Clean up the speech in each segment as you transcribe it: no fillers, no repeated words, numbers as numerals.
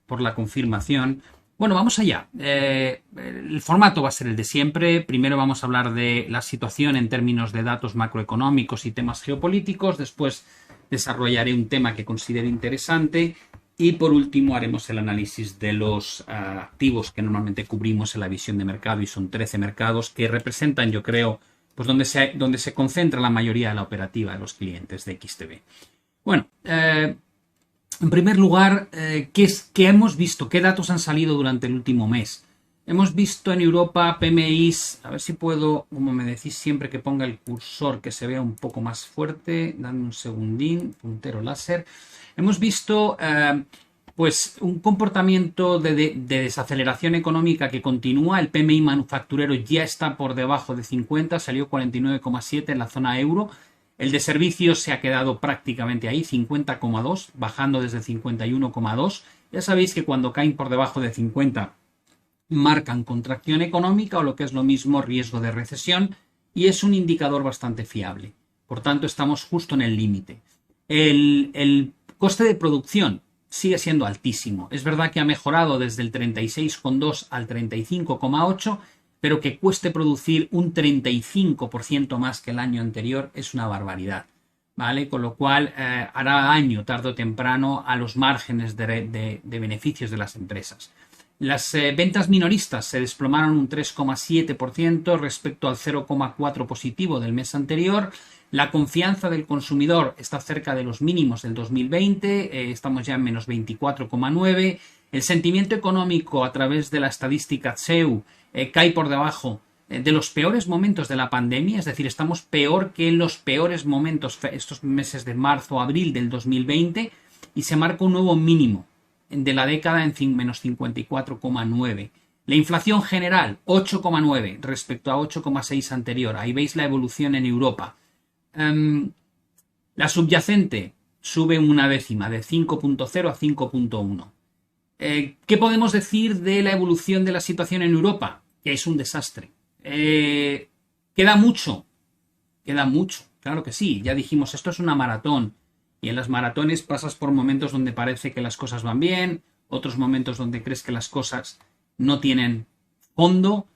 por la confirmación. Bueno, vamos allá. El formato va a ser el de siempre. Primero vamos a hablar de la situación en términos de datos macroeconómicos y temas geopolíticos. Después desarrollaré un tema que considero interesante. Y por último haremos el análisis de los activos que normalmente cubrimos en la visión de mercado, y son 13 mercados que representan, yo creo, pues donde se concentra la mayoría de la operativa de los clientes de XTB. Bueno, en primer lugar, ¿qué hemos visto? ¿Qué datos han salido durante el último mes? Hemos visto en Europa PMIs, a ver si puedo, como me decís siempre, que ponga el cursor que se vea un poco más fuerte, dame un segundín, puntero láser. Hemos visto pues un comportamiento de desaceleración económica que continúa. El PMI manufacturero ya está por debajo de 50, salió 49,7 en la zona euro. El de servicios se ha quedado prácticamente ahí, 50,2, bajando desde 51,2. Ya sabéis que cuando caen por debajo de 50 marcan contracción económica, o lo que es lo mismo, riesgo de recesión, y es un indicador bastante fiable. Por tanto, estamos justo en el límite. El coste de producción sigue siendo altísimo. Es verdad que ha mejorado desde el 36,2 al 35,8, pero que cueste producir un 35% más que el año anterior es una barbaridad, ¿vale? Con lo cual hará daño tarde o temprano a los márgenes de beneficios de las empresas. Las ventas minoristas se desplomaron un 3,7% respecto al 0,4% positivo del mes anterior. La confianza del consumidor está cerca de los mínimos del 2020, estamos ya en menos 24,9%. El sentimiento económico a través de la estadística CEU cae por debajo de los peores momentos de la pandemia, es decir, estamos peor que en los peores momentos, estos meses de marzo, abril del 2020, y se marca un nuevo mínimo de la década en menos 54,9. La inflación general, 8,9 respecto a 8,6 anterior. Ahí veis la evolución en Europa. La subyacente sube una décima, de 5,0 a 5,1. ¿Qué podemos decir de la evolución de la situación en Europa? Que es un desastre. ¿Queda mucho? Queda mucho, claro que sí. Ya dijimos, esto es una maratón. Y en las maratones pasas por momentos donde parece que las cosas van bien, otros momentos donde crees que las cosas no tienen fondo,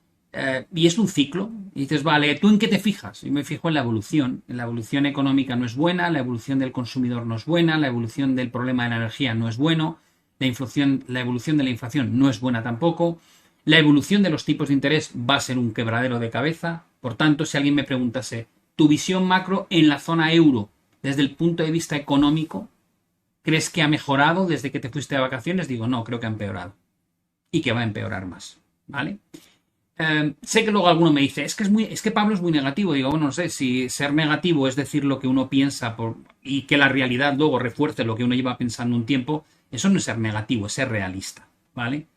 y es un ciclo. Y dices, vale, ¿tú en qué te fijas? Yo me fijo en la evolución. La evolución económica no es buena, la evolución del consumidor no es buena, la evolución del problema de la energía no es bueno, la evolución de la inflación no es buena tampoco, la evolución de los tipos de interés va a ser un quebradero de cabeza. Por tanto, si alguien me preguntase, tu visión macro en la zona euro, desde el punto de vista económico, ¿crees que ha mejorado desde que te fuiste de vacaciones? Digo, no, creo que ha empeorado. Y que va a empeorar más, ¿vale? Sé que luego alguno me dice, es que Pablo es muy negativo. Digo, bueno, no sé, si ser negativo es decir lo que uno piensa y que la realidad luego refuerce lo que uno lleva pensando un tiempo, eso no es ser negativo, es ser realista, ¿vale?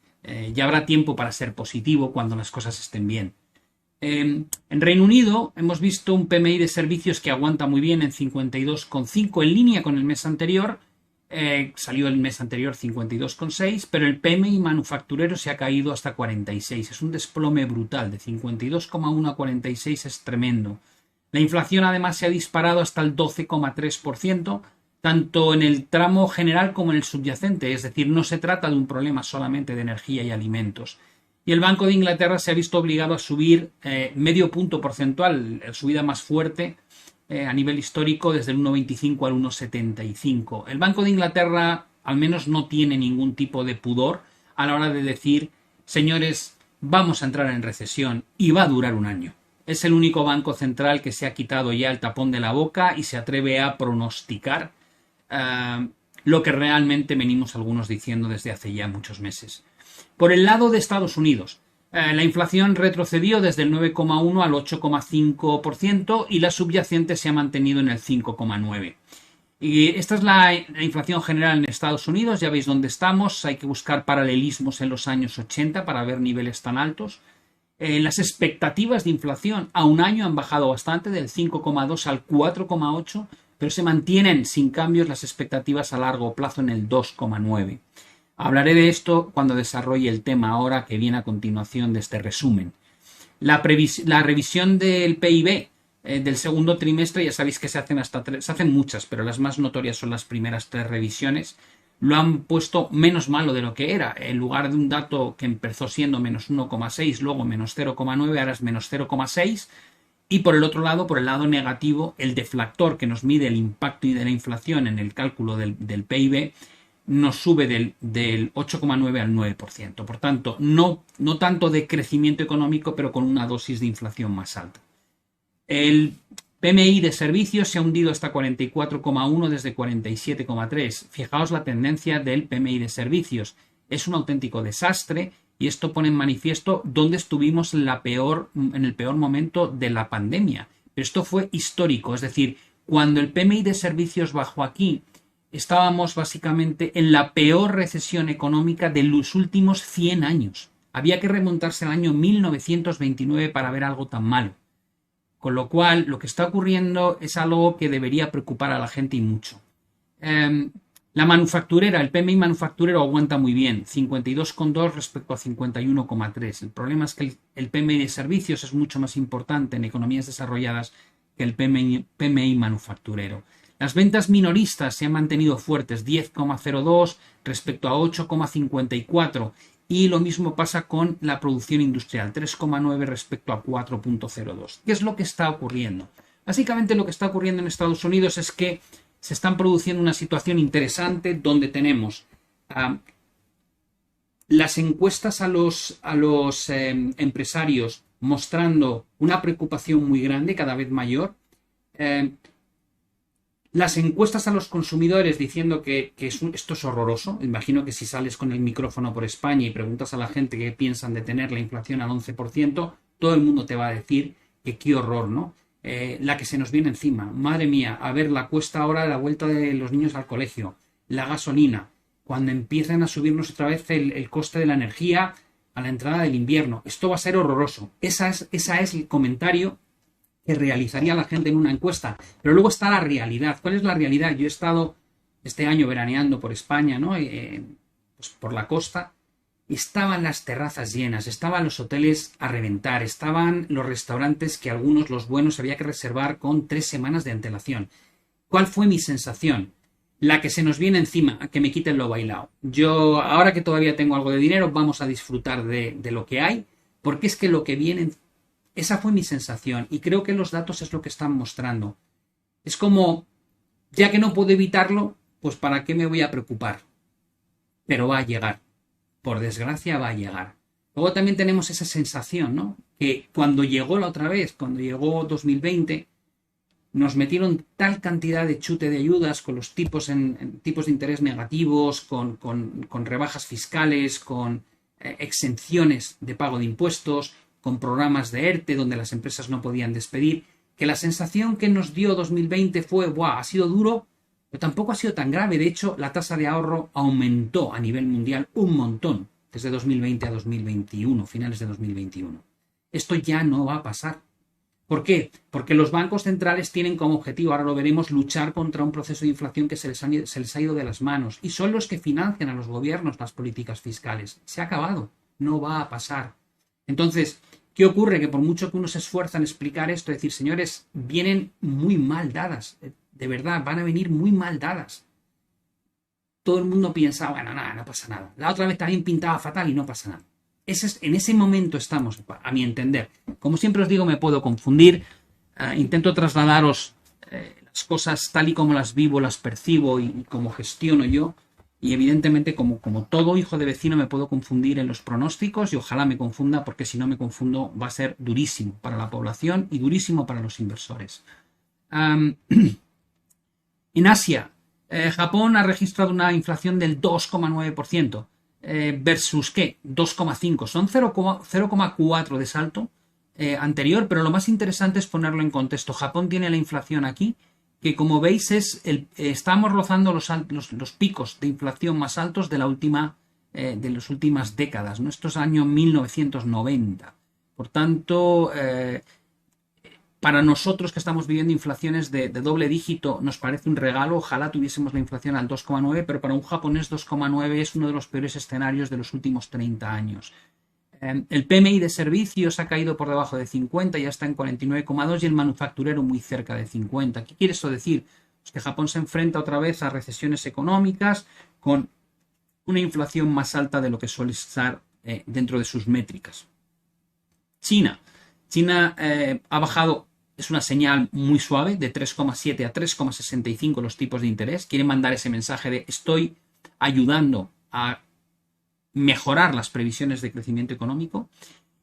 Ya habrá tiempo para ser positivo cuando las cosas estén bien. En Reino Unido hemos visto un PMI de servicios que aguanta muy bien en 52,5, en línea con el mes anterior. Salió el mes anterior 52,6, pero el PMI manufacturero se ha caído hasta 46. Es un desplome brutal, de 52,1 a 46 es tremendo. La inflación además se ha disparado hasta el 12,3%, tanto en el tramo general como en el subyacente, es decir, no se trata de un problema solamente de energía y alimentos. Y el Banco de Inglaterra se ha visto obligado a subir medio punto porcentual, la subida más fuerte a nivel histórico, desde el 1,25 al 1,75. El Banco de Inglaterra al menos no tiene ningún tipo de pudor a la hora de decir, señores, vamos a entrar en recesión y va a durar un año. Es el único banco central que se ha quitado ya el tapón de la boca y se atreve a pronosticar lo que realmente venimos algunos diciendo desde hace ya muchos meses. Por el lado de Estados Unidos, la inflación retrocedió desde el 9,1 al 8,5% y la subyacente se ha mantenido en el 5,9%. Y esta es la inflación general en Estados Unidos, ya veis dónde estamos, hay que buscar paralelismos en los años 80 para ver niveles tan altos. Las expectativas de inflación a un año han bajado bastante, del 5,2 al 4,8, pero se mantienen sin cambios las expectativas a largo plazo en el 2,9. Hablaré de esto cuando desarrolle el tema ahora que viene a continuación de este resumen. La revisión del PIB del segundo trimestre, ya sabéis que se hacen muchas, pero las más notorias son las primeras 3 revisiones. lo han puesto menos malo de lo que era. En lugar de un dato que empezó siendo menos 1,6, luego menos 0,9, ahora es menos 0,6. Y por el otro lado, por el lado negativo, el deflactor que nos mide el impacto de la inflación en el cálculo del PIB nos sube del 8,9 al 9%. Por tanto, no tanto de crecimiento económico, pero con una dosis de inflación más alta. El PMI de servicios se ha hundido hasta 44,1 desde 47,3. Fijaos la tendencia del PMI de servicios. Es un auténtico desastre y esto pone en manifiesto dónde estuvimos en el peor momento de la pandemia. Pero esto fue histórico, es decir, cuando el PMI de servicios bajó aquí, estábamos básicamente en la peor recesión económica de los últimos 100 años. Había que remontarse al año 1929 para ver algo tan malo. Con lo cual, lo que está ocurriendo es algo que debería preocupar a la gente y mucho. La manufacturera, el PMI manufacturero aguanta muy bien, 52,2 respecto a 51,3. El problema es que el PMI de servicios es mucho más importante en economías desarrolladas que el PMI manufacturero. Las ventas minoristas se han mantenido fuertes, 10,02 respecto a 8,54. Y lo mismo pasa con la producción industrial, 3,9 respecto a 4,02. ¿Qué es lo que está ocurriendo? Básicamente lo que está ocurriendo en Estados Unidos es que se están produciendo una situación interesante donde tenemos las encuestas a los empresarios mostrando una preocupación muy grande, cada vez mayor. Las encuestas a los consumidores diciendo que esto es horroroso. Imagino que si sales con el micrófono por España y preguntas a la gente qué piensan de tener la inflación al 11%, todo el mundo te va a decir que qué horror, ¿no? La que se nos viene encima. Madre mía, a ver, la cuesta ahora de la vuelta de los niños al colegio, la gasolina, cuando empiezan a subirnos otra vez el coste de la energía a la entrada del invierno. Esto va a ser horroroso. Esa es el comentario que realizaría la gente en una encuesta. Pero luego está la realidad. ¿Cuál es la realidad? Yo he estado este año veraneando por España, ¿no? Pues por la costa. Estaban las terrazas llenas, estaban los hoteles a reventar, estaban los restaurantes que algunos, los buenos, había que reservar con 3 semanas de antelación. ¿Cuál fue mi sensación? La que se nos viene encima, que me quiten lo bailado. Yo, ahora que todavía tengo algo de dinero, vamos a disfrutar de lo que hay, porque es que lo que viene... Esa fue mi sensación y creo que los datos es lo que están mostrando. Es como, ya que no puedo evitarlo, pues ¿para qué me voy a preocupar? Pero va a llegar. Por desgracia va a llegar. Luego también tenemos esa sensación, ¿no? Que cuando llegó la otra vez, cuando llegó 2020, nos metieron tal cantidad de chute de ayudas con los tipos tipos de interés negativos, con rebajas fiscales, con exenciones de pago de impuestos, con programas de ERTE donde las empresas no podían despedir, que la sensación que nos dio 2020 fue, ¡buah! Ha sido duro, pero tampoco ha sido tan grave. De hecho, la tasa de ahorro aumentó a nivel mundial un montón desde 2020 a 2021, finales de 2021. Esto ya no va a pasar. ¿Por qué? Porque los bancos centrales tienen como objetivo, ahora lo veremos, luchar contra un proceso de inflación que se les ha ido de las manos. Y son los que financian a los gobiernos las políticas fiscales. Se ha acabado. No va a pasar. Entonces, ¿qué ocurre? Que por mucho que uno se esfuerza en explicar esto, decir, señores, vienen muy mal dadas. De verdad, van a venir muy mal dadas. Todo el mundo piensa, bueno, nada, no pasa nada. La otra vez también pintaba fatal y no pasa nada. En ese momento estamos, a mi entender. Como siempre os digo, me puedo confundir. Intento trasladaros las cosas tal y como las vivo, las percibo y como gestiono yo. Y evidentemente, como todo hijo de vecino, me puedo confundir en los pronósticos y ojalá me confunda, porque si no me confundo va a ser durísimo para la población y durísimo para los inversores. En Asia, Japón ha registrado una inflación del 2,9%. Versus ¿qué? 2,5. Son 0,4 de salto anterior, pero lo más interesante es ponerlo en contexto. Japón tiene la inflación aquí, que como veis estamos rozando los picos de inflación más altos de las últimas décadas, ¿no? Esto es año 1990. Por tanto, para nosotros que estamos viviendo inflaciones de doble dígito nos parece un regalo. Ojalá tuviésemos la inflación al 2,9, pero para un japonés 2,9 es uno de los peores escenarios de los últimos 30 años. El PMI de servicios ha caído por debajo de 50, ya está en 49,2 y el manufacturero muy cerca de 50. ¿Qué quiere eso decir? Es que Japón se enfrenta otra vez a recesiones económicas con una inflación más alta de lo que suele estar dentro de sus métricas. China ha bajado, es una señal muy suave, de 3,7 a 3,65 los tipos de interés. Quiere mandar ese mensaje de estoy ayudando a mejorar las previsiones de crecimiento económico,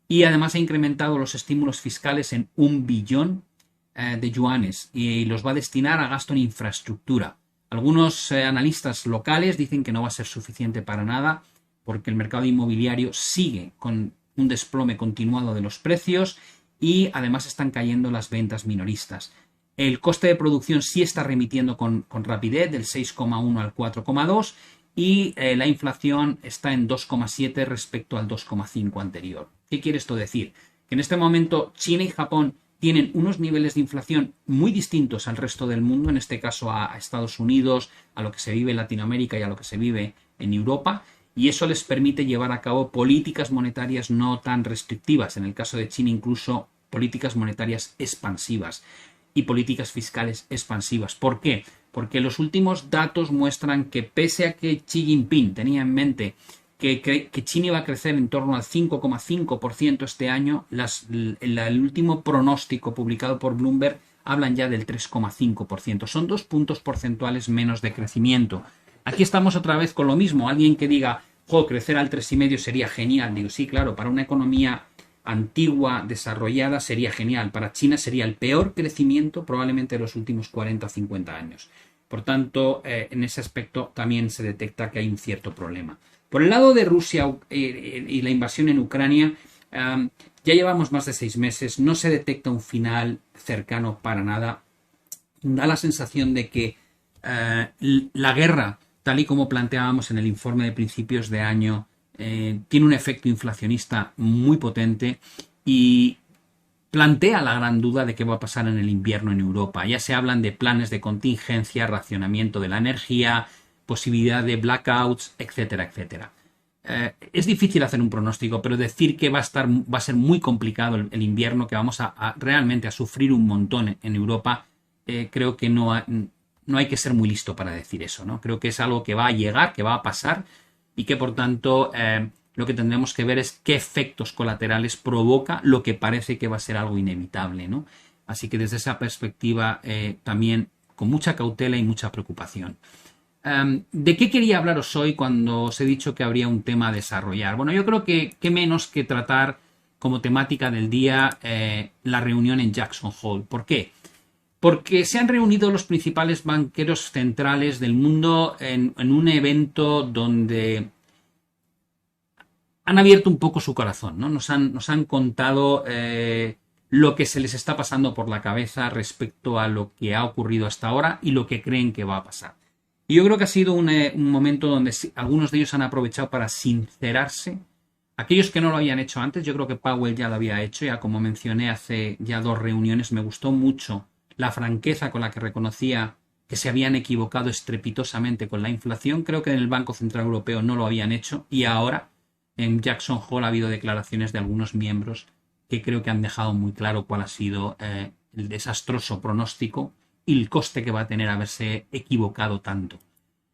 y además ha incrementado los estímulos fiscales en 1 billón de yuanes y los va a destinar a gasto en infraestructura. Algunos analistas locales dicen que no va a ser suficiente para nada porque el mercado inmobiliario sigue con un desplome continuado de los precios y además están cayendo las ventas minoristas. El coste de producción sí está remitiendo con rapidez, del 6,1 al 4,2, y la inflación está en 2,7 respecto al 2,5 anterior. ¿Qué quiere esto decir? Que en este momento China y Japón tienen unos niveles de inflación muy distintos al resto del mundo, en este caso a Estados Unidos, a lo que se vive en Latinoamérica y a lo que se vive en Europa, y eso les permite llevar a cabo políticas monetarias no tan restrictivas, en el caso de China incluso políticas monetarias expansivas y políticas fiscales expansivas. ¿Por qué? Porque los últimos datos muestran que pese a que Xi Jinping tenía en mente que China iba a crecer en torno al 5,5% este año, el último pronóstico publicado por Bloomberg hablan ya del 3,5%. Son 2 puntos porcentuales menos de crecimiento. Aquí estamos otra vez con lo mismo. Alguien que diga, crecer al 3,5 sería genial. Digo, sí, claro, para una economía antigua, desarrollada, sería genial. Para China sería el peor crecimiento probablemente de los últimos 40 o 50 años. Por tanto, en ese aspecto también se detecta que hay un cierto problema. Por el lado de Rusia y la invasión en Ucrania, ya llevamos más de 6 meses, no se detecta un final cercano para nada. Da la sensación de que la guerra, tal y como planteábamos en el informe de principios de año, tiene un efecto inflacionista muy potente y plantea la gran duda de qué va a pasar en el invierno en Europa. Ya se hablan de planes de contingencia, racionamiento de la energía, posibilidad de blackouts, etcétera, etcétera. Es difícil hacer un pronóstico, pero decir que va a ser muy complicado el invierno, que vamos realmente a sufrir un montón en Europa, creo que no hay que ser muy listo para decir eso, ¿no? Creo que es algo que va a llegar, que va a pasar y que por tanto lo que tendremos que ver es qué efectos colaterales provoca lo que parece que va a ser algo inevitable, ¿no? Así que desde esa perspectiva también con mucha cautela y mucha preocupación. ¿De qué quería hablaros hoy cuando os he dicho que habría un tema a desarrollar? Bueno, yo creo que qué menos que tratar como temática del día la reunión en Jackson Hole. ¿Por qué? Porque se han reunido los principales banqueros centrales del mundo en un evento donde han abierto un poco su corazón, ¿no? Nos han contado lo que se les está pasando por la cabeza respecto a lo que ha ocurrido hasta ahora y lo que creen que va a pasar. Y yo creo que ha sido un momento donde algunos de ellos han aprovechado para sincerarse. Aquellos que no lo habían hecho antes, yo creo que Powell ya lo había hecho, ya como mencioné hace ya 2 reuniones, me gustó mucho la franqueza con la que reconocía que se habían equivocado estrepitosamente con la inflación. Creo que en el Banco Central Europeo no lo habían hecho y ahora en Jackson Hole ha habido declaraciones de algunos miembros que creo que han dejado muy claro cuál ha sido el desastroso pronóstico y el coste que va a tener haberse equivocado tanto.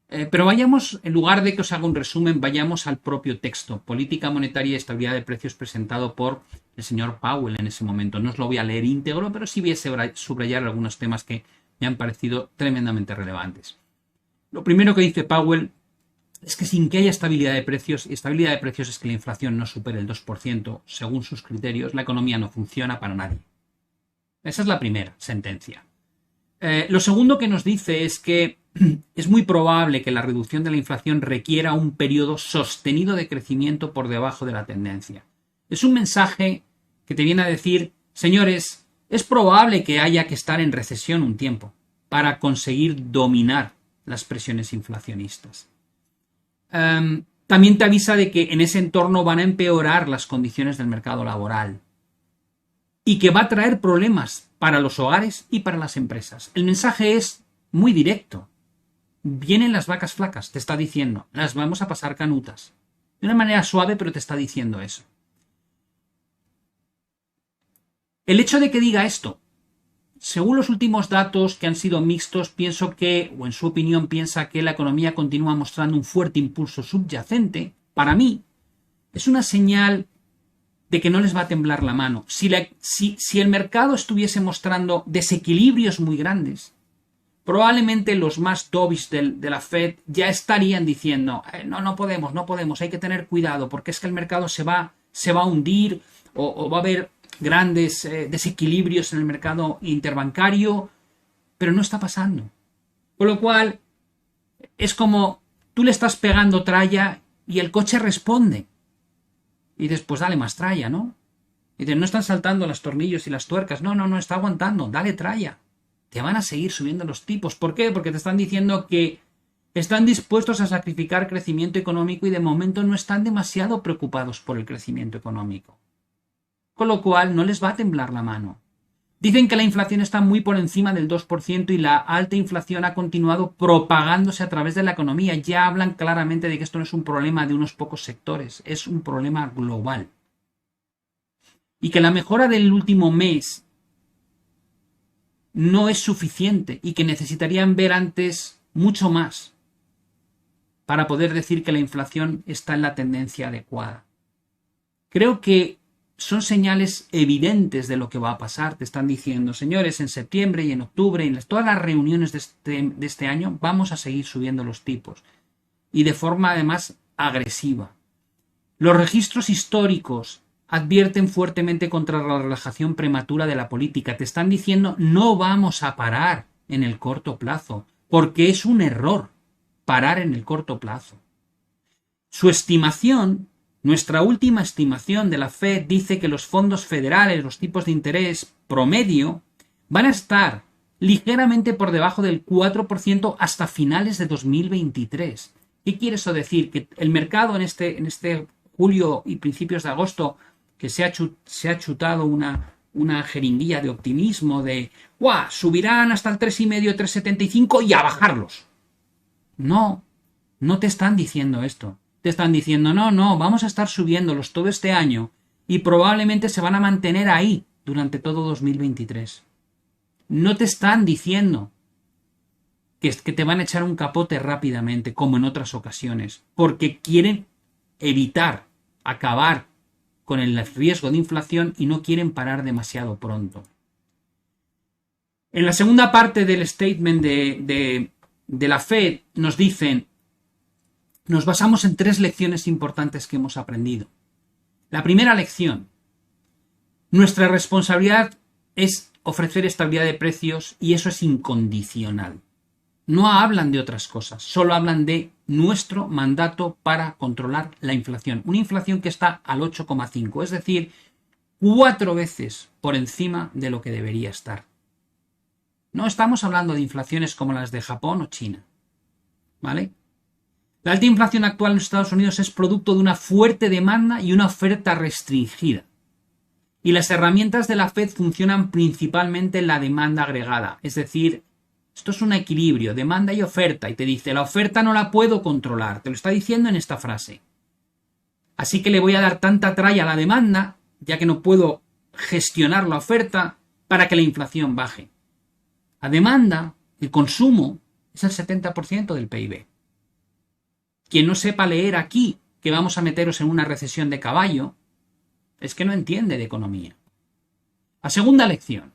Pero vayamos, en lugar de que os haga un resumen, vayamos al propio texto, Política Monetaria y Estabilidad de Precios, presentado por el señor Powell en ese momento. No os lo voy a leer íntegro, pero sí voy a subrayar algunos temas que me han parecido tremendamente relevantes. Lo primero que dice Powell es que sin que haya estabilidad de precios, y estabilidad de precios es que la inflación no supere el 2% según sus criterios, la economía no funciona para nadie. Esa es la primera sentencia. Lo segundo que nos dice es que es muy probable que la reducción de la inflación requiera un periodo sostenido de crecimiento por debajo de la tendencia. Es un mensaje que te viene a decir, señores, es probable que haya que estar en recesión un tiempo para conseguir dominar las presiones inflacionistas. También te avisa de que en ese entorno van a empeorar las condiciones del mercado laboral y que va a traer problemas para los hogares y para las empresas. El mensaje es muy directo. Vienen las vacas flacas, te está diciendo, las vamos a pasar canutas. De una manera suave, pero te está diciendo eso. El hecho de que diga esto según los últimos datos que han sido mixtos, pienso que, o en su opinión piensa que la economía continúa mostrando un fuerte impulso subyacente. Para mí, es una señal de que no les va a temblar la mano. Si el mercado estuviese mostrando desequilibrios muy grandes, probablemente los más dovish de la Fed ya estarían diciendo no podemos, hay que tener cuidado porque es que el mercado se va a hundir o va a haber grandes desequilibrios en el mercado interbancario, pero no está pasando. Con lo cual, es como tú le estás pegando tralla y el coche responde. Y dices, pues dale más tralla, ¿no? Y dices, no están saltando los tornillos y las tuercas. No, está aguantando, dale tralla. Te van a seguir subiendo los tipos. ¿Por qué? Porque te están diciendo que están dispuestos a sacrificar crecimiento económico y de momento no están demasiado preocupados por el crecimiento económico. Con lo cual no les va a temblar la mano. Dicen que la inflación está muy por encima del 2% y la alta inflación ha continuado propagándose a través de la economía. Ya hablan claramente de que esto no es un problema de unos pocos sectores, es un problema global. Y que la mejora del último mes no es suficiente y que necesitarían ver antes mucho más para poder decir que la inflación está en la tendencia adecuada. Creo que son señales evidentes de lo que va a pasar. Te están diciendo, señores, en septiembre y en octubre, en todas las reuniones de este año, vamos a seguir subiendo los tipos. Y de forma, además, agresiva. Los registros históricos advierten fuertemente contra la relajación prematura de la política. Te están diciendo, no vamos a parar en el corto plazo, porque es un error parar en el corto plazo. Su estimación, nuestra última estimación de la Fed, dice que los fondos federales, los tipos de interés promedio, van a estar ligeramente por debajo del 4% hasta finales de 2023. ¿Qué quiere eso decir? Que el mercado en este julio y principios de agosto, que se ha chutado una jeringuilla de optimismo de ¡guau! Subirán hasta el 3,5, 3,75 y a bajarlos. No te están diciendo esto. Te están diciendo, no, vamos a estar subiéndolos todo este año y probablemente se van a mantener ahí durante todo 2023. No te están diciendo que te van a echar un capote rápidamente, como en otras ocasiones, porque quieren evitar acabar con el riesgo de inflación y no quieren parar demasiado pronto. En la segunda parte del statement de la Fed nos dicen, nos basamos en 3 lecciones importantes que hemos aprendido. La primera lección, nuestra responsabilidad es ofrecer estabilidad de precios y eso es incondicional. No hablan de otras cosas, solo hablan de nuestro mandato para controlar la inflación. Una inflación que está al 8,5, es decir, 4 veces por encima de lo que debería estar. No estamos hablando de inflaciones como las de Japón o China, ¿vale? La alta inflación actual en los Estados Unidos es producto de una fuerte demanda y una oferta restringida. Y las herramientas de la Fed funcionan principalmente en la demanda agregada. Es decir, esto es un equilibrio, demanda y oferta. Y te dice, la oferta no la puedo controlar. Te lo está diciendo en esta frase. Así que le voy a dar tanta tralla a la demanda, ya que no puedo gestionar la oferta, para que la inflación baje. La demanda, el consumo, es el 70% del PIB. Quien no sepa leer aquí que vamos a meteros en una recesión de caballo, es que no entiende de economía. La segunda lección.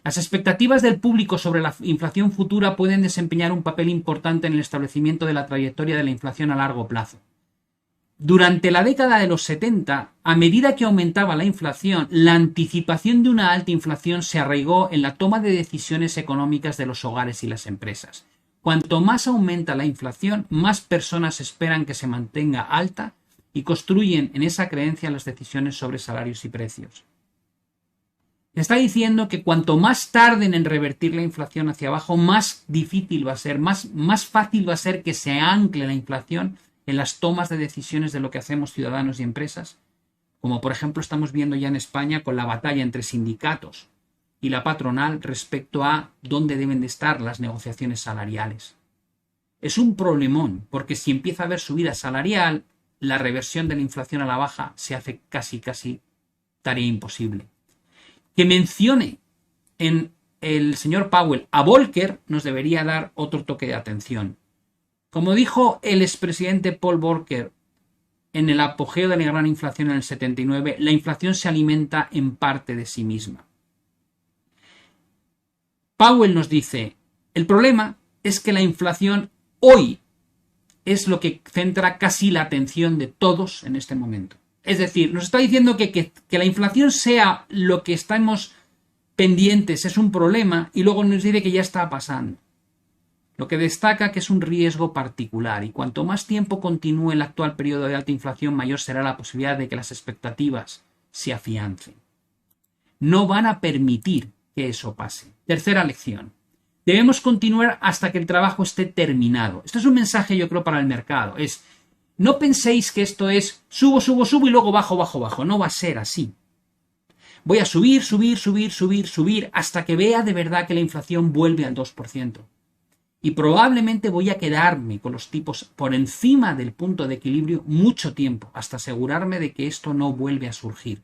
Las expectativas del público sobre la inflación futura pueden desempeñar un papel importante en el establecimiento de la trayectoria de la inflación a largo plazo. Durante la década de los 70, a medida que aumentaba la inflación, la anticipación de una alta inflación se arraigó en la toma de decisiones económicas de los hogares y las empresas. Cuanto más aumenta la inflación, más personas esperan que se mantenga alta y construyen en esa creencia las decisiones sobre salarios y precios. Está diciendo que cuanto más tarden en revertir la inflación hacia abajo, más difícil va a ser, más fácil va a ser que se ancle la inflación en las tomas de decisiones de lo que hacemos ciudadanos y empresas, como por ejemplo estamos viendo ya en España con la batalla entre sindicatos y la patronal respecto a dónde deben de estar las negociaciones salariales. Es un problemón, porque si empieza a haber subida salarial, la reversión de la inflación a la baja se hace casi tarea imposible. Que mencione en el señor Powell a Volcker nos debería dar otro toque de atención. Como dijo el expresidente Paul Volcker en el apogeo de la gran inflación en el 79, la inflación se alimenta en parte de sí misma. Powell nos dice, el problema es que la inflación hoy es lo que centra casi la atención de todos en este momento. Es decir, nos está diciendo que la inflación sea lo que estamos pendientes es un problema y luego nos dice que ya está pasando. Lo que destaca que es un riesgo particular y cuanto más tiempo continúe el actual periodo de alta inflación, mayor será la posibilidad de que las expectativas se afiancen. No van a permitir que eso pase. Tercera lección. Debemos continuar hasta que el trabajo esté terminado. Esto es un mensaje, yo creo, para el mercado. No penséis que esto es subo y luego bajo. No va a ser así. Voy a subir hasta que vea de verdad que la inflación vuelve al 2%. Y probablemente voy a quedarme con los tipos por encima del punto de equilibrio mucho tiempo, hasta asegurarme de que esto no vuelve a surgir.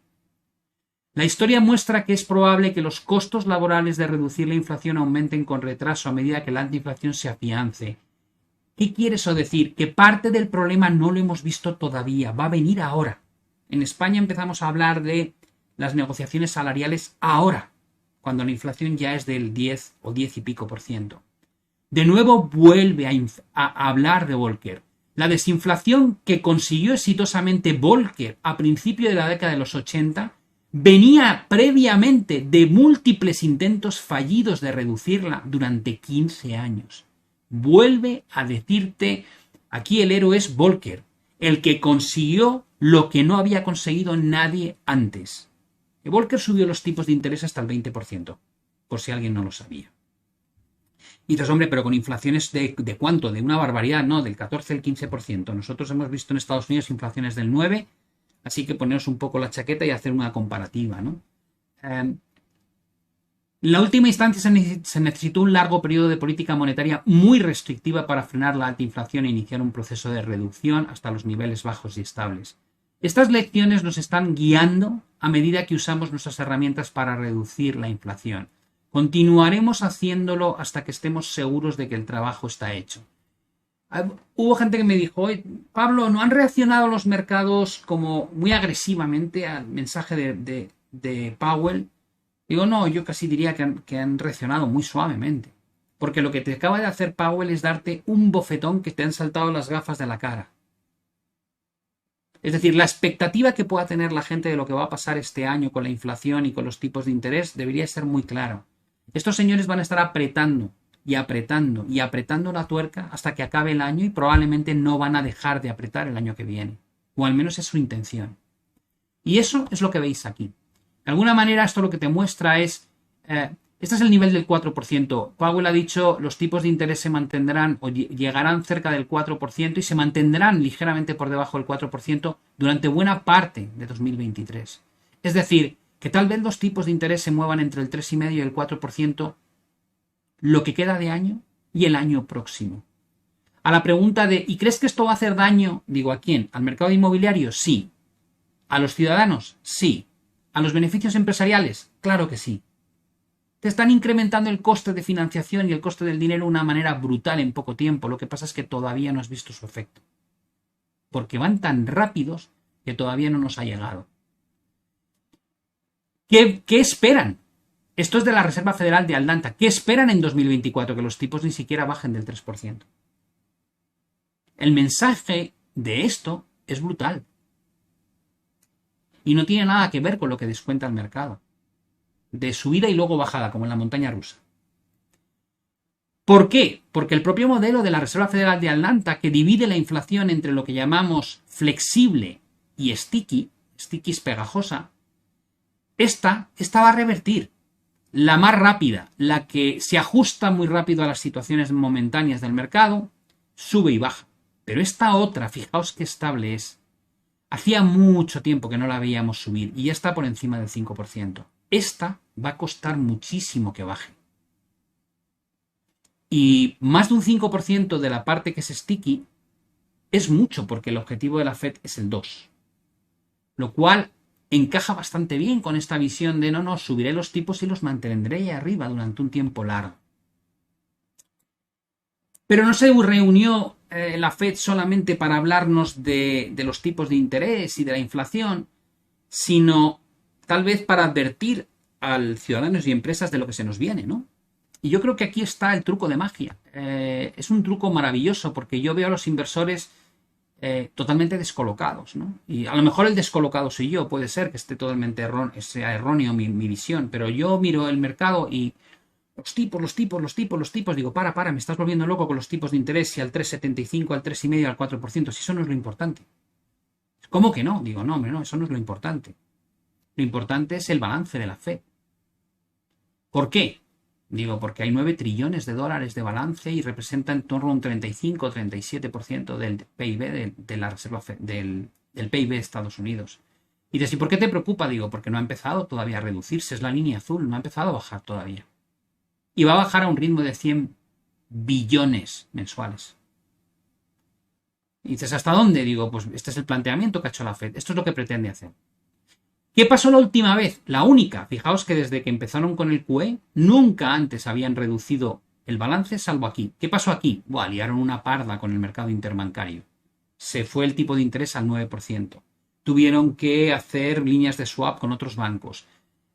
La historia muestra que es probable que los costos laborales de reducir la inflación aumenten con retraso a medida que la antiinflación se afiance. ¿Qué quiere eso decir? Que parte del problema no lo hemos visto todavía, va a venir ahora. En España empezamos a hablar de las negociaciones salariales ahora, cuando la inflación ya es del 10 o 10 y pico %. De nuevo vuelve a hablar de Volcker. La desinflación que consiguió exitosamente Volcker a principios de la década de los 80 venía previamente de múltiples intentos fallidos de reducirla durante 15 años. Vuelve a decirte, aquí el héroe es Volcker, el que consiguió lo que no había conseguido nadie antes. Que Volcker subió los tipos de interés hasta el 20%, por si alguien no lo sabía. Y dices, hombre, pero con inflaciones ¿de cuánto? De una barbaridad, no, del 14 al 15%. Nosotros hemos visto en Estados Unidos inflaciones del 9%, así que poneros un poco la chaqueta y hacer una comparativa, ¿no? En la última instancia se necesitó un largo periodo de política monetaria muy restrictiva para frenar la alta inflación e iniciar un proceso de reducción hasta los niveles bajos y estables. Estas lecciones nos están guiando a medida que usamos nuestras herramientas para reducir la inflación. Continuaremos haciéndolo hasta que estemos seguros de que el trabajo está hecho. Hubo gente que me dijo, oye, Pablo, ¿no han reaccionado los mercados como muy agresivamente al mensaje de Powell? Digo, no, yo casi diría que han reaccionado muy suavemente. Porque lo que te acaba de hacer Powell es darte un bofetón que te han saltado las gafas de la cara. Es decir, la expectativa que pueda tener la gente de lo que va a pasar este año con la inflación y con los tipos de interés debería ser muy claro. Estos señores van a estar apretando la tuerca hasta que acabe el año y probablemente no van a dejar de apretar el año que viene. O al menos es su intención. Y eso es lo que veis aquí. De alguna manera esto lo que te muestra es, este es el nivel del 4%. Powell ha dicho los tipos de interés se mantendrán o llegarán cerca del 4% y se mantendrán ligeramente por debajo del 4% durante buena parte de 2023. Es decir, que tal vez los tipos de interés se muevan entre el 3,5% y el 4% lo que queda de año y el año próximo. A la pregunta de ¿y crees que esto va a hacer daño? Digo, ¿a quién? ¿Al mercado inmobiliario? Sí. ¿A los ciudadanos? Sí. ¿A los beneficios empresariales? Claro que sí. Te están incrementando el coste de financiación y el coste del dinero de una manera brutal en poco tiempo. Lo que pasa es que todavía no has visto su efecto. Porque van tan rápidos que todavía no nos ha llegado. ¿Qué esperan? Esto es de la Reserva Federal de Atlanta. ¿Qué esperan en 2024? Que los tipos ni siquiera bajen del 3%. El mensaje de esto es brutal. Y no tiene nada que ver con lo que descuenta el mercado. De subida y luego bajada, como en la montaña rusa. ¿Por qué? Porque el propio modelo de la Reserva Federal de Atlanta, que divide la inflación entre lo que llamamos flexible y sticky es pegajosa, esta va a revertir. La más rápida, la que se ajusta muy rápido a las situaciones momentáneas del mercado, sube y baja. Pero esta otra, fijaos qué estable es. Hacía mucho tiempo que no la veíamos subir y ya está por encima del 5%. Esta va a costar muchísimo que baje. Y más de un 5% de la parte que es sticky es mucho porque el objetivo de la Fed es el 2%. Lo cual encaja bastante bien con esta visión de no, subiré los tipos y los mantendré ahí arriba durante un tiempo largo. Pero no se reunió la Fed solamente para hablarnos de los tipos de interés y de la inflación, sino tal vez para advertir al ciudadanos y empresas de lo que se nos viene, ¿no? Y yo creo que aquí está el truco de magia. Es un truco maravilloso porque yo veo a los inversores totalmente descolocados, ¿no? Y a lo mejor el descolocado soy yo, puede ser que esté totalmente sea erróneo mi visión, pero yo miro el mercado y los tipos, digo, me estás volviendo loco con los tipos de interés, si al 3,75, al 3,5, al 4%, si eso no es lo importante. ¿Cómo que no? Digo, no, hombre, no, eso no es lo importante. Lo importante es el balance de la Fed. ¿Por qué? Digo, porque hay 9 trillones de dólares de balance y representa en torno a un 35 o 37% del PIB de la Reserva del PIB de Estados Unidos. Y dices, ¿y por qué te preocupa? Digo, porque no ha empezado todavía a reducirse, es la línea azul, no ha empezado a bajar todavía. Y va a bajar a un ritmo de 100 billones mensuales. Y dices, ¿hasta dónde? Digo, pues este es el planteamiento que ha hecho la Fed, esto es lo que pretende hacer. ¿Qué pasó la última vez? La única. Fijaos que desde que empezaron con el QE, nunca antes habían reducido el balance, salvo aquí. ¿Qué pasó aquí? Buah, liaron una parda con el mercado interbancario. Se fue el tipo de interés al 9%. Tuvieron que hacer líneas de swap con otros bancos.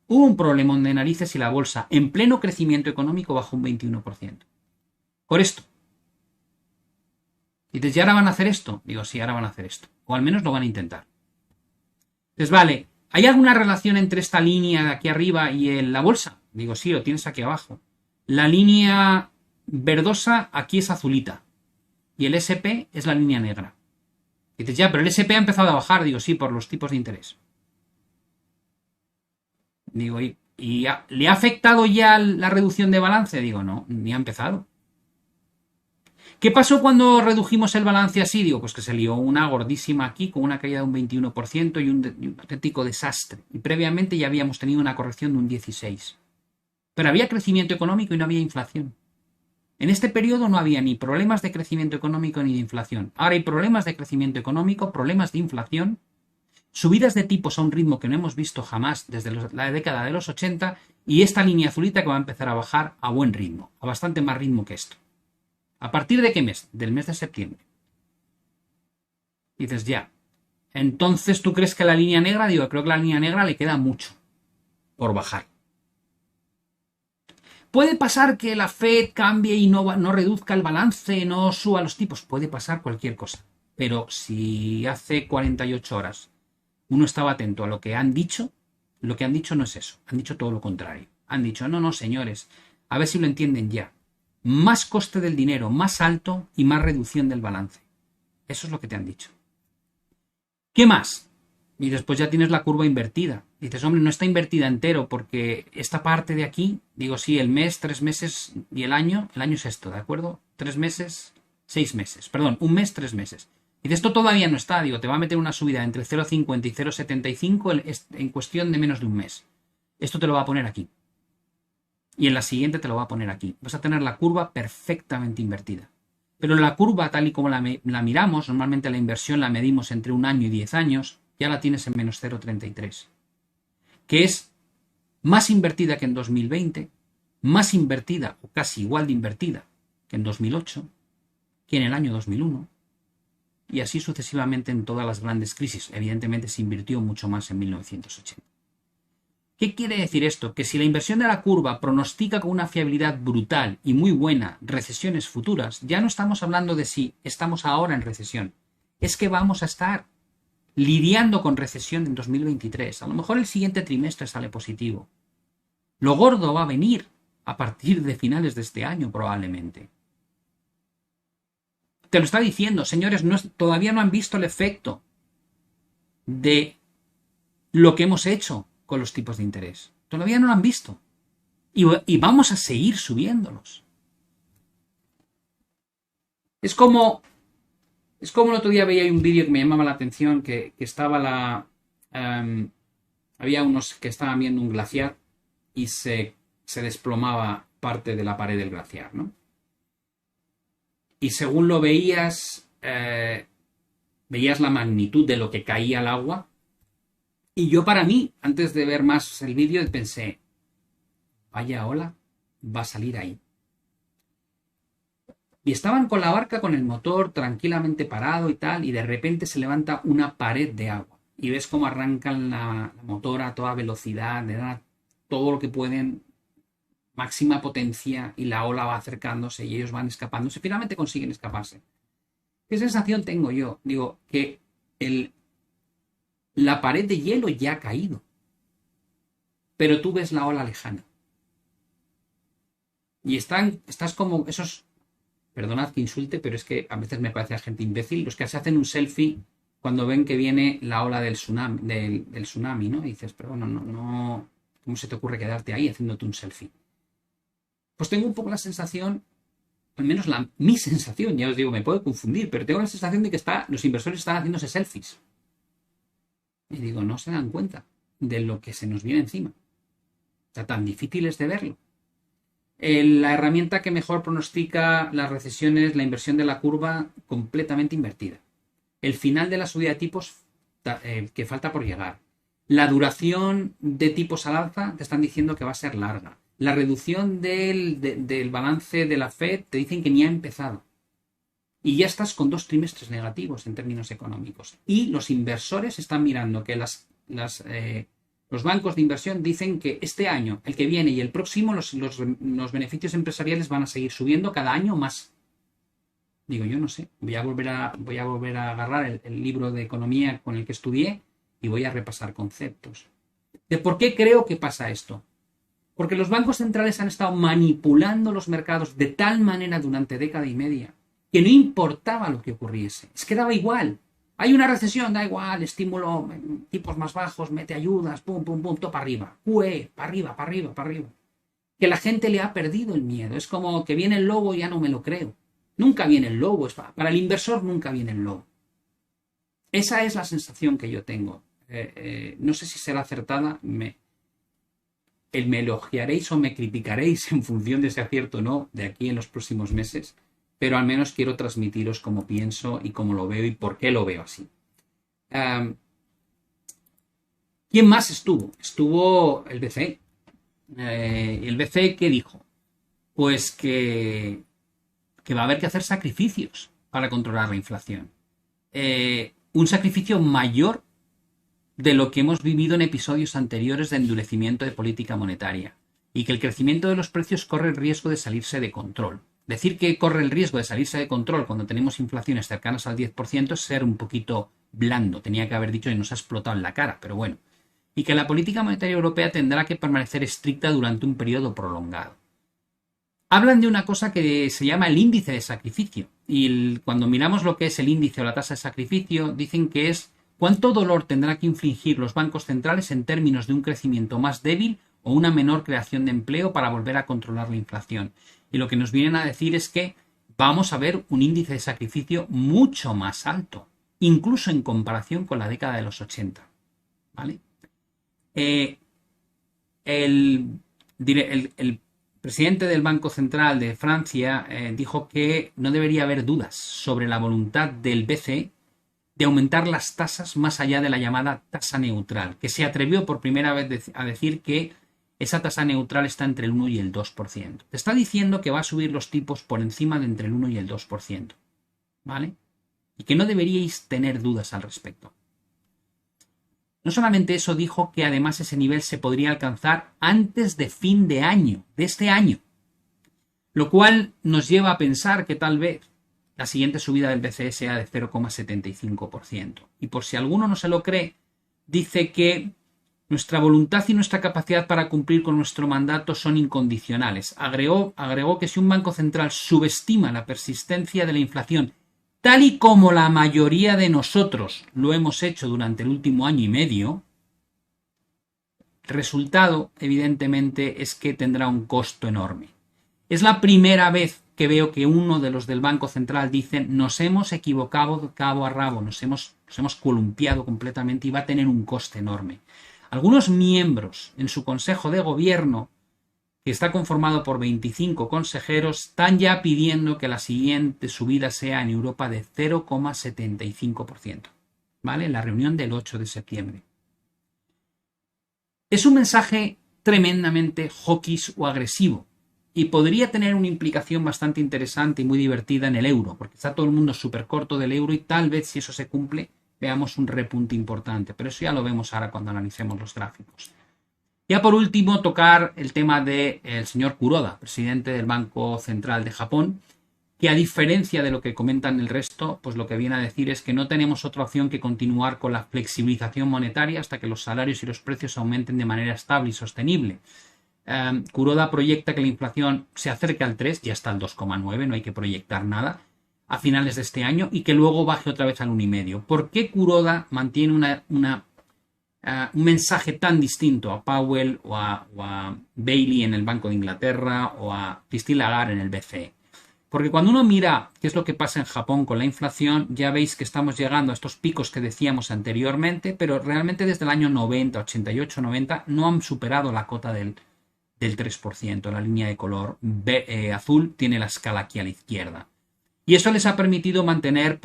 Hubo un problemón de narices y la bolsa, en pleno crecimiento económico, bajó un 21%. Por esto. Y dices, ¿y ahora van a hacer esto? Digo, sí, ahora van a hacer esto. O al menos lo van a intentar. Entonces, vale, ¿hay alguna relación entre esta línea de aquí arriba y la bolsa? Digo, sí, lo tienes aquí abajo. La línea verdosa aquí es azulita. Y el SP es la línea negra. Y dices, ya, pero el SP ha empezado a bajar. Digo, sí, por los tipos de interés. Digo, ¿y le ha afectado ya la reducción de balance? Digo, no, ni ha empezado. ¿Qué pasó cuando redujimos el balance así? Digo, pues que se lió una gordísima aquí con una caída de un 21% y un auténtico desastre. Y previamente ya habíamos tenido una corrección de un 16%. Pero había crecimiento económico y no había inflación. En este periodo no había ni problemas de crecimiento económico ni de inflación. Ahora hay problemas de crecimiento económico, problemas de inflación, subidas de tipos a un ritmo que no hemos visto jamás desde la década de los 80 y esta línea azulita que va a empezar a bajar a buen ritmo, a bastante más ritmo que esto. ¿A partir de qué mes? Del mes de septiembre. Dices, ya. Entonces, ¿tú crees que la línea negra? Digo, creo que la línea negra le queda mucho por bajar. ¿Puede pasar que la Fed cambie y no reduzca el balance, no suba los tipos? Puede pasar cualquier cosa. Pero si hace 48 horas uno estaba atento a lo que han dicho no es eso. Han dicho todo lo contrario. Han dicho, no, señores, a ver si lo entienden ya. Más coste del dinero, más alto y más reducción del balance. Eso es lo que te han dicho. ¿Qué más? Y después ya tienes la curva invertida. Dices, hombre, no está invertida entero porque esta parte de aquí, digo, sí, el mes, 3 meses y el año es esto, ¿de acuerdo? 3 meses, 6 meses, perdón, un mes, 3 meses. Y de esto todavía no está, digo, te va a meter una subida entre 0,50 y 0,75 en cuestión de menos de un mes. Esto te lo va a poner aquí. Y en la siguiente te lo va a poner aquí. Vas a tener la curva perfectamente invertida. Pero la curva, tal y como la miramos, normalmente la inversión la medimos entre 1 año y 10 años, ya la tienes en menos 0,33. Que es más invertida que en 2020, más invertida o casi igual de invertida que en 2008, que en el año 2001, y así sucesivamente en todas las grandes crisis. Evidentemente se invirtió mucho más en 1980. ¿Qué quiere decir esto? Que si la inversión de la curva pronostica con una fiabilidad brutal y muy buena recesiones futuras, ya no estamos hablando de si estamos ahora en recesión. Es que vamos a estar lidiando con recesión en 2023. A lo mejor el siguiente trimestre sale positivo. Lo gordo va a venir a partir de finales de este año probablemente. Te lo está diciendo, señores, todavía no han visto el efecto de lo que hemos hecho con los tipos de interés. Todavía no lo han visto. Y vamos a seguir subiéndolos. Es como el otro día veía un vídeo que me llamaba la atención, que estaba había unos que estaban viendo un glaciar y se desplomaba parte de la pared del glaciar, ¿no? Y según lo veías la magnitud de lo que caía al agua Y yo para mí, antes de ver más el vídeo, pensé, vaya ola, va a salir ahí. Y estaban con la barca con el motor tranquilamente parado y tal, y de repente se levanta una pared de agua. Y ves cómo arrancan la motora a toda velocidad, le dan todo lo que pueden, máxima potencia, y la ola va acercándose y ellos van escapándose. Finalmente consiguen escaparse. ¿Qué sensación tengo yo? Digo, que la pared de hielo ya ha caído, pero tú ves la ola lejana. Y estás como esos, perdonad que insulte, pero es que a veces me parece la gente imbécil, los que se hacen un selfie cuando ven que viene la ola del tsunami, ¿no? Y dices, pero bueno, no, ¿cómo se te ocurre quedarte ahí haciéndote un selfie? Pues tengo un poco la sensación, al menos mi sensación, ya os digo, me puedo confundir, pero tengo la sensación de que los inversores están haciéndose selfies. Y digo, no se dan cuenta de lo que se nos viene encima. O sea, tan difícil es de verlo. La herramienta que mejor pronostica las recesiones, la inversión de la curva completamente invertida. El final de la subida de tipos que falta por llegar. La duración de tipos al alza te están diciendo que va a ser larga. La reducción del balance de la Fed te dicen que ni ha empezado. Y ya estás con 2 trimestres negativos en términos económicos. Y los inversores están mirando que los bancos de inversión dicen que este año, el que viene y el próximo, los beneficios empresariales van a seguir subiendo cada año más. Digo, yo no sé, voy a volver a agarrar el libro de economía con el que estudié y voy a repasar conceptos. ¿De por qué creo que pasa esto? Porque los bancos centrales han estado manipulando los mercados de tal manera durante década y media que no importaba lo que ocurriese. Es que daba igual. Hay una recesión, da igual, estímulo, tipos más bajos, mete ayudas, pum, pum, pum, todo para arriba. QE, para arriba, para arriba, para arriba. Que la gente le ha perdido el miedo. Es como que viene el lobo y ya no me lo creo. Nunca viene el lobo. Para el inversor nunca viene el lobo. Esa es la sensación que yo tengo. No sé si será acertada. Me elogiaréis o me criticaréis en función de si acierto o no de aquí en los próximos meses. Pero al menos quiero transmitiros cómo pienso y cómo lo veo y por qué lo veo así. ¿Quién más estuvo? Estuvo el BCE. ¿El BCE qué dijo? Pues que va a haber que hacer sacrificios para controlar la inflación. Un sacrificio mayor de lo que hemos vivido en episodios anteriores de endurecimiento de política monetaria. Y que el crecimiento de los precios corre el riesgo de salirse de control. Decir que corre el riesgo de salirse de control cuando tenemos inflaciones cercanas al 10% es ser un poquito blando. Tenía que haber dicho y nos ha explotado en la cara, pero bueno. Y que la política monetaria europea tendrá que permanecer estricta durante un periodo prolongado. Hablan de una cosa que se llama el índice de sacrificio. Y cuando miramos lo que es el índice o la tasa de sacrificio, dicen que es cuánto dolor tendrá que infligir los bancos centrales en términos de un crecimiento más débil o una menor creación de empleo para volver a controlar la inflación. Y lo que nos vienen a decir es que vamos a ver un índice de sacrificio mucho más alto, incluso en comparación con la década de los 80. ¿Vale? El presidente del Banco Central de Francia dijo que no debería haber dudas sobre la voluntad del BCE de aumentar las tasas más allá de la llamada tasa neutral, que se atrevió por primera vez a decir que esa tasa neutral está entre el 1 y el 2%. Te está diciendo que va a subir los tipos por encima de entre el 1 y el 2%. ¿Vale? Y que no deberíais tener dudas al respecto. No solamente eso, dijo que además ese nivel se podría alcanzar antes de fin de año, de este año. Lo cual nos lleva a pensar que tal vez la siguiente subida del BCE sea de 0,75%. Y por si alguno no se lo cree, dice que nuestra voluntad y nuestra capacidad para cumplir con nuestro mandato son incondicionales. Agregó que si un banco central subestima la persistencia de la inflación, tal y como la mayoría de nosotros lo hemos hecho durante el último año y medio, el resultado, evidentemente, es que tendrá un costo enorme. Es la primera vez que veo que uno de los del Banco Central dice nos hemos equivocado de cabo a rabo, nos hemos columpiado completamente y va a tener un coste enorme. Algunos miembros en su Consejo de Gobierno, que está conformado por 25 consejeros, están ya pidiendo que la siguiente subida sea en Europa de 0,75%. ¿Vale? En la reunión del 8 de septiembre. Es un mensaje tremendamente hawkish o agresivo y podría tener una implicación bastante interesante y muy divertida en el euro, porque está todo el mundo súper corto del euro y tal vez si eso se cumple veamos un repunte importante, pero eso ya lo vemos ahora cuando analicemos los gráficos. Ya por último, tocar el tema del señor Kuroda, presidente del Banco Central de Japón, que a diferencia de lo que comentan el resto, pues lo que viene a decir es que no tenemos otra opción que continuar con la flexibilización monetaria hasta que los salarios y los precios aumenten de manera estable y sostenible. Kuroda proyecta que la inflación se acerque al 3, ya está al 2,9, no hay que proyectar nada, a finales de este año y que luego baje otra vez al 1,5. ¿Por qué Kuroda mantiene un mensaje tan distinto a Powell o a Bailey en el Banco de Inglaterra o a Christine Lagarde en el BCE? Porque cuando uno mira qué es lo que pasa en Japón con la inflación, ya veis que estamos llegando a estos picos que decíamos anteriormente, pero realmente desde el año 90, 88, 90 no han superado la cota del 3%. La línea de color azul tiene la escala aquí a la izquierda. Y eso les ha permitido mantener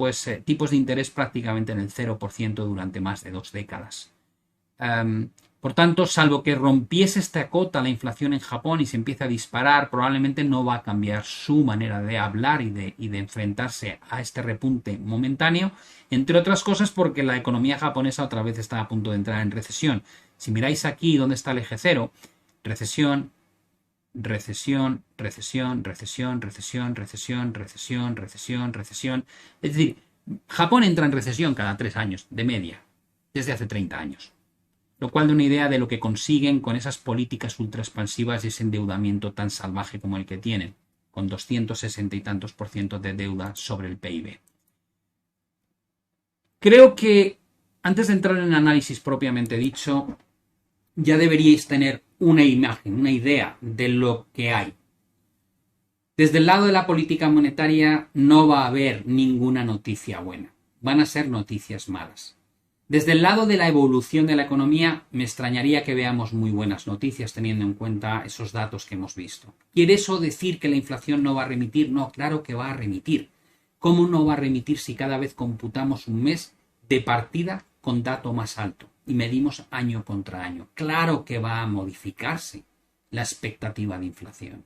tipos de interés prácticamente en el 0% durante más de 2 décadas. Por tanto, salvo que rompiese esta cota la inflación en Japón y se empiece a disparar, probablemente no va a cambiar su manera de hablar y de enfrentarse a este repunte momentáneo, entre otras cosas porque la economía japonesa otra vez está a punto de entrar en recesión. Si miráis aquí donde está el eje cero, recesión, recesión, recesión, recesión, recesión, recesión, recesión, recesión, recesión. Es decir, Japón entra en recesión cada 3 años, de media, desde hace 30 años. Lo cual da una idea de lo que consiguen con esas políticas ultra expansivas y ese endeudamiento tan salvaje como el que tienen, con 260 y tantos % de deuda sobre el PIB. Creo que antes de entrar en el análisis propiamente dicho, ya deberíais tener una imagen, una idea de lo que hay. Desde el lado de la política monetaria no va a haber ninguna noticia buena, van a ser noticias malas. Desde el lado de la evolución de la economía, me extrañaría que veamos muy buenas noticias teniendo en cuenta esos datos que hemos visto. ¿Quiere eso decir que la inflación no va a remitir? No, claro que va a remitir. ¿Cómo no va a remitir si cada vez computamos un mes de partida con dato más alto y medimos año contra año? Claro que va a modificarse la expectativa de inflación.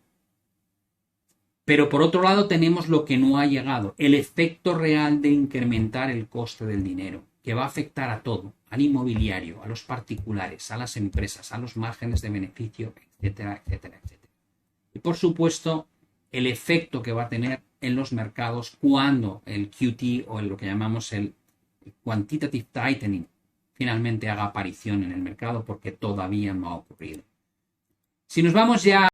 Pero por otro lado tenemos lo que no ha llegado, el efecto real de incrementar el coste del dinero, que va a afectar a todo, al inmobiliario, a los particulares, a las empresas, a los márgenes de beneficio, etcétera, etcétera, etcétera. Y por supuesto, el efecto que va a tener en los mercados cuando el QT o lo que llamamos el quantitative tightening finalmente haga aparición en el mercado, porque todavía no ha ocurrido. Si nos vamos ya